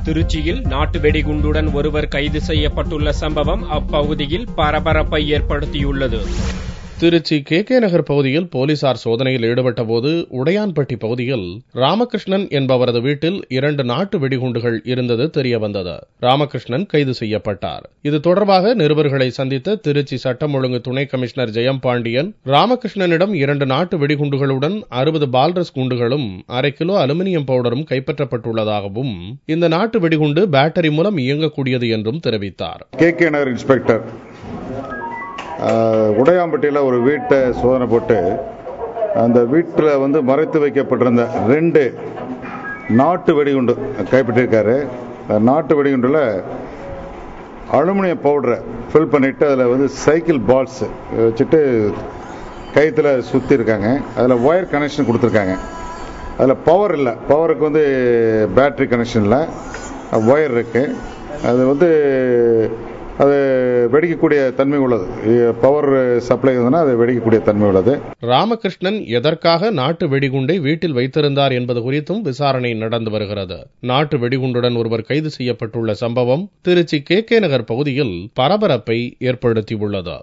திருச்சியில் நாட்டு வெடிகுண்டுடன் ஒருவர் கைது செய்யப்பட்டுள்ள சம்பவம் அப்பகுதியில் பரபரப்பை ஏற்படுத்தியுள்ளது. திருச்சி கே நகர் பகுதியில் போலீசார் சோதனையில் ஈடுபட்டபோது உடையான்பட்டி பகுதியில் ராமகிருஷ்ணன் என்பவரது வீட்டில் 2 நாட்டு வெடிகுண்டுகள் இருந்தது தெரியவந்தது. ராமகிருஷ்ணன் கைது செய்யப்பட்டார். இது தொடர்பாக நிருபர்களை சந்தித்த திருச்சி சட்டம் ஒழுங்கு துணை கமிஷனர் ஜெயம்பாண்டியன், ராமகிருஷ்ணனிடம் 2 நாட்டு வெடிகுண்டுகளுடன் 60 பால்ரஸ் குண்டுகளும் 1/2 கிலோ அலுமினியம் பவுடரும் கைப்பற்றப்பட்டுள்ளதாகவும், இந்த நாட்டு வெடிகுண்டு பேட்டரி மூலம் இயங்கக்கூடியது என்றும் தெரிவித்தார். கே நகர் இன்ஸ்பெக்டர் உடையாம்பட்டியில் ஒரு வீட்டை சோதனை போட்டு அந்த வீட்டில் மறைத்து வைக்கப்பட்டிருந்த 2 நாட்டு வெடிகுண்டு கைப்பற்றியிருக்காரு. நாட்டு வெடிகுண்டில் அலுமினியம் பவுடரை ஃபில் பண்ணிட்டு அதில் சைக்கிள் பால்ஸ் வச்சுட்டு கயிற்றுல சுற்றி இருக்காங்க. அதில் ஒயர் கனெக்ஷன் கொடுத்துருக்காங்க. அதில் பவர் இல்லை, பவருக்கு பேட்டரி கனெக்ஷன் இல்லை, ஒயர் இருக்கு. அது அது வெடிக்கக்கூடிய தன்மை உள்ளது. பவர் சப்ளை அது வெடிக்கக்கூடிய தன்மை உள்ளது. ராமகிருஷ்ணன் எதற்காக நாட்டு வெடிகுண்டை வீட்டில் வைத்திருந்தார் என்பது குறித்தும் விசாரணை நடந்து வருகிறது. நாட்டு வெடிகுண்டுடன் ஒருவர் கைது செய்யப்பட்டுள்ள சம்பவம் திருச்சி கே நகர் பகுதியில் பரபரப்பை ஏற்படுத்தியுள்ளது.